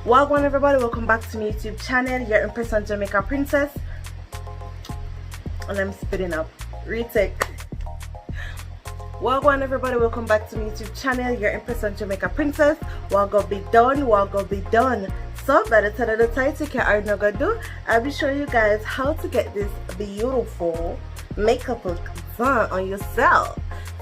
Welcome everybody, welcome back to my YouTube channel, your impressive Jamaican princess. And I'm spitting up. Retake. Welcome everybody, welcome back to my YouTube channel, your impressive Jamaican princess. What gonna be done, what gonna be done. So by the time of the title, you already know what to do. I'll be showing you guys how to get this beautiful makeup look done on yourself.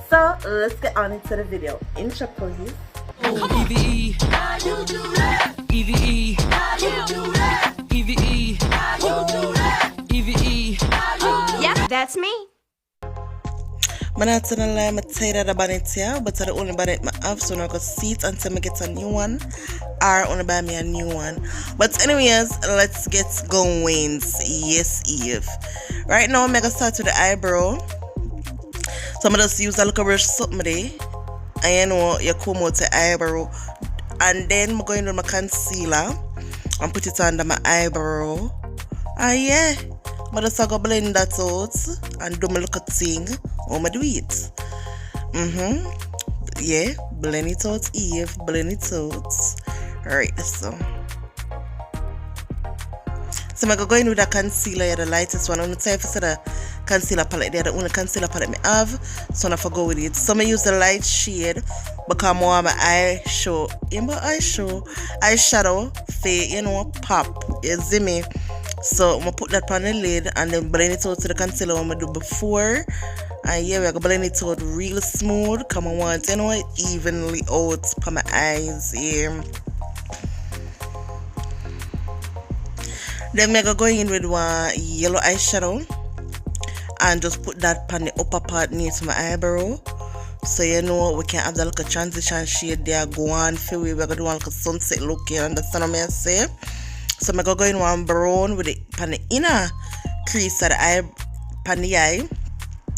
So let's get on into the video. Intro please. EVE, how you do that? EVE, how you do that? EVE, how you do that? EVE, yep, that's me. I'm not gonna lie, I'm tired of the bonnet here, but the only bonnet I have, so I'm gonna see it until I get a new one, or only buy me a new one. But anyways, let's get going. Yes, Eve. Right now, I'm gonna start with the eyebrow. So I'm gonna just use a little brush something there. And you know, you comb out the eyebrow, and then I'm going to my concealer and put it under my eyebrow. And yeah, I'm just gonna blend that out and do my little thing. How I do it? Yeah, blend it out, Eve. Blend it out. Right, so I'm gonna go in with the concealer, the lightest one. I'm gonna tell you if it's the concealer palette, they're the only concealer palette I have, so I'm gonna go with it. So I'm gonna use the light shade because I want my eyeshadow for, you know, pop. You see me? So I'm gonna put that on the lid and then blend it out to the concealer I'm gonna do before. And yeah, we're gonna blend it out real smooth. Come on, want, you know, evenly out for my eyes. Yeah. Then I'm gonna go in with one yellow eyeshadow and just put that on the upper part near to my eyebrow. So you know we can have that like a transition shade there go on for we're gonna do one like a sunset look, you understand what I say? So I'm gonna go in one brown with it on the inner crease of the eye, on the eye,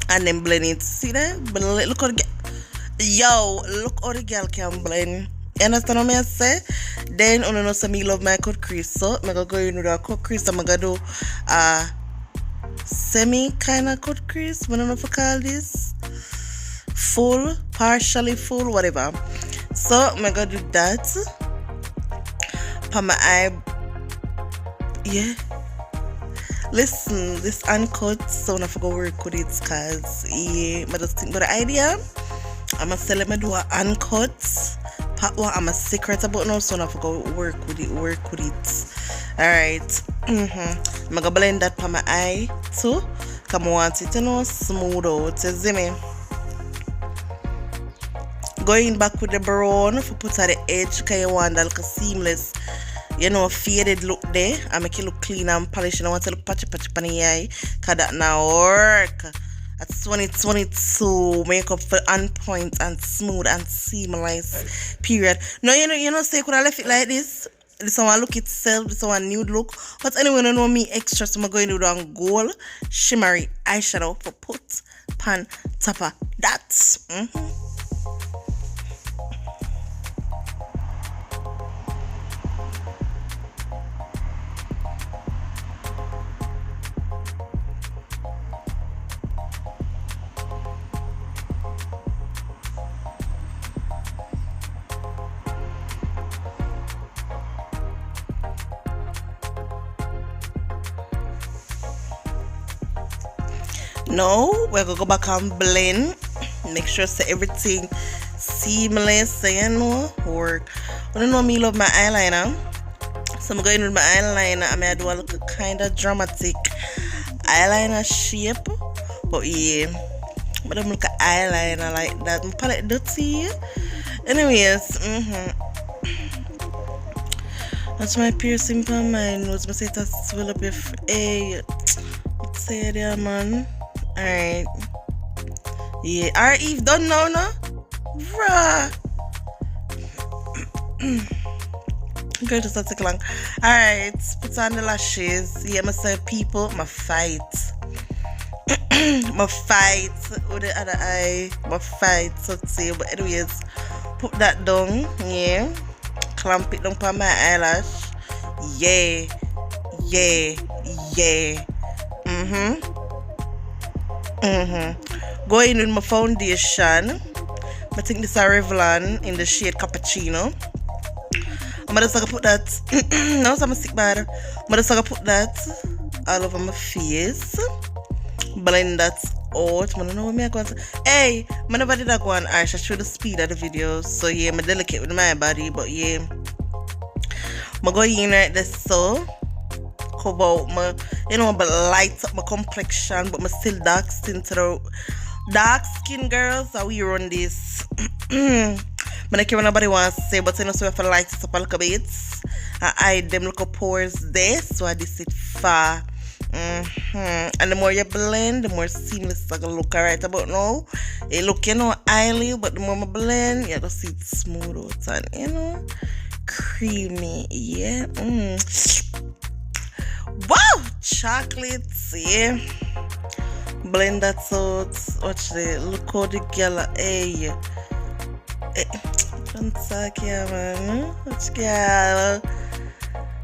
and then blend it. See that? Look how the look how the girl can blend. You understand what I say? Then I know some me love my cut crease, so I'm gonna go in with a cut crease. I'm gonna do a semi kind of cut crease. I don't know if I call this full, partially full, whatever. So I'm gonna do that for my eye. Yeah. Listen, this uncut, so I'm gonna work with it, cause yeah, I just think about the idea. I'm gonna say let me do an uncut. What I'm a secret about now, so I'm gonna work with it. Alright. I'm gonna blend that for my eye too. Come on, want it, you know, smooth out. You see me? Going back with the brown for put at the edge, because you want that like a seamless, you know, faded look there. I make it look clean and polished. And I want to look patchy on the eye, because that now work. That's 2022 makeup for on point and smooth and seamless. Period. No, you know, say could I left it like this? This one look itself, this one nude look. But anyway, you know me extra, so I'm going to do one gold shimmery eyeshadow for put pan top of that. Now we're gonna go back and blend. Make sure so everything seamless, so you know work. I don't know me love my eyeliner. So I'm going with my eyeliner. I'm gonna do a little kind of dramatic eyeliner shape. But yeah, but I'm look at eyeliner like that. My palette dirty. Anyways, that's my piercing for my nose. I say it has swell up your hey. Let's say there, man. Alright. Yeah. Alright, Eve done now, no? Bruh. Girl, just take long. Alright, put on the lashes. Yeah, I say people, my fight. My fight with the other eye. My fight, so to say. But anyways, put that down. Yeah. Clamp it down for my eyelash. Yeah. Going with my foundation. I think this is a Revlon in the shade Cappuccino. I'm just gonna put that. Now I'm sick bad. I'm just gonna put that all over my face. Blend that out. I don't know what me going to. Hey, I never did that go on Irish. I show the speed of the video. So yeah, I'm delicate with my body, but yeah. I'm going in right there so cover out my, but light up my complexion, but my still dark skin to the dark skin girls. How we run this? I don't care what nobody wants to say, but so we have to light it up a little bit. I hide them little pores there, so I just sit far. And the more you blend, the more seamless it's gonna look. Alright about now. It look, oily, but the more I blend, you just see it smooth out and creamy. Yeah. Wow! Chocolates, yeah. Blend that out. Watch the look how the girl, hey. Don't talk here, man. Watch girl.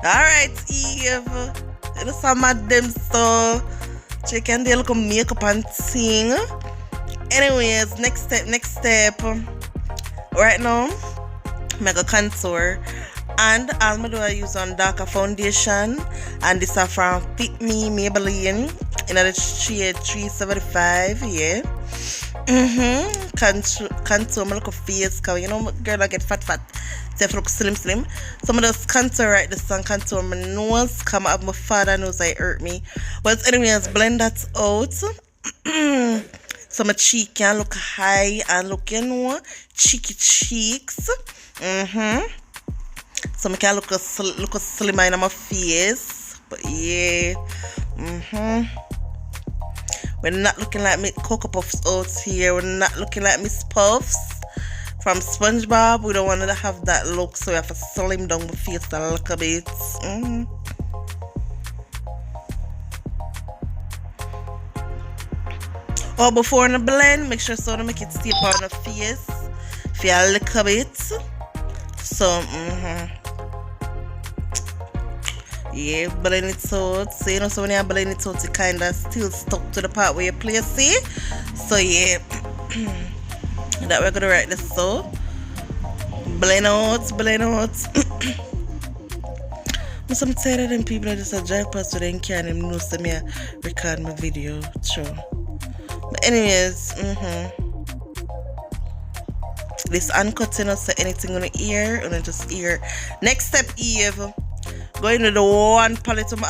Alright, Eve. It's some of them so check and they look makeup and thing. Anyways, next step. Right now, make a contour. And all I do I use on darker foundation. And this is from Fit Me Maybelline in the shade 375, yeah. Contour my look face, cause girl I get fat. So I look slim. So I'm just contour right this and contour my nose. Come up my father nose I hurt me. But anyways, blend that out. So my cheek can look high and look cheeky cheeks. So I can look slimmer in my face. But yeah. We're not looking like me Cocoa Puffs out here. We're not looking like Miss Puffs from SpongeBob. We don't want to have that look, so we have to slim down my face a little bit. Oh, before the blend, make sure so to make it stay on the face for a little bit. So, yeah, blend it out. So, so when you blend it out, it kind of still stuck to the part where you place it. So, yeah, that we're gonna write this so. Blend out. I'm tired of them people that just drive past so they can't even know me record my video. True. But anyways, this uncutting us, so anything on the ear, and just ear. Next step, Eve. Going with the one palette of my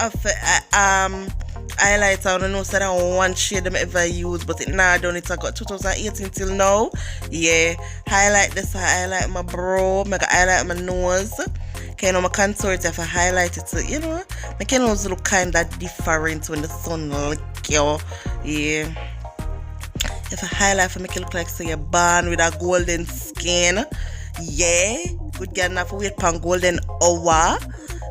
highlighter. I don't know, so that one shade them ever use, but it now done it. I got 2018 till now. Yeah, highlight this. I highlight my brow. I highlight my nose. Kind of my contour. If I highlight it, my kind of look kind of different when the sun lick you. Yeah. If I highlight, I make it look like say you're born with a golden skin. Yeah, good girl enough to wait for golden hour.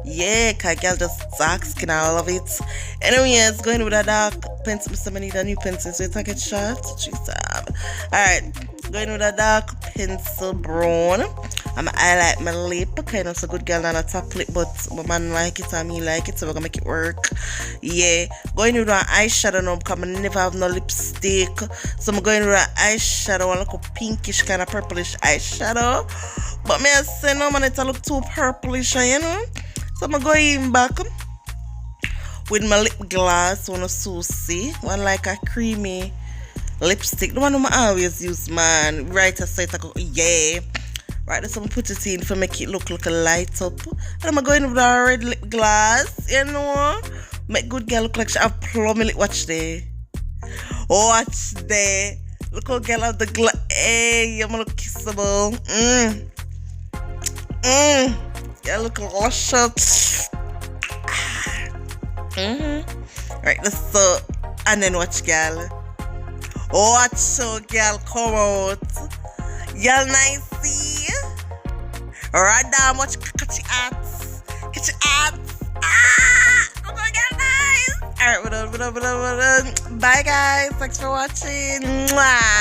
Yeah, cause girl just dark skin, I love it. Anyways, going with a dark pencil. I need a new pencil, so it's like a shot. Alright, going with a dark pencil brown. I'm gonna highlight my lip, kind of so good girl on a top lip, but my man like it and me like it, so we're gonna make it work. Yeah, going with an eyeshadow now because I never have no lipstick, so I'm going with an eyeshadow, a little pinkish kind of purplish eyeshadow. But me I say no man, it look too purplish, So I'm going back with my lip gloss, one of Susie, one like a creamy lipstick, the one I always use, man. Right aside, I go, yeah. Right, so I'm put it in for make it look like a light up. And I'm going with a red lip gloss, Make good girl look like she have plummy lip. Watch there. Watch there. Look how girl have the glass. Hey, I'm gonna kissable. Yeah, look luscious. Right, so and then watch girl. Watch so girl come out. Y'all nice. Right down, watch catch your ads. I'm gonna get nice. Alright, we're done. Bye guys. Thanks for watching. Mwah.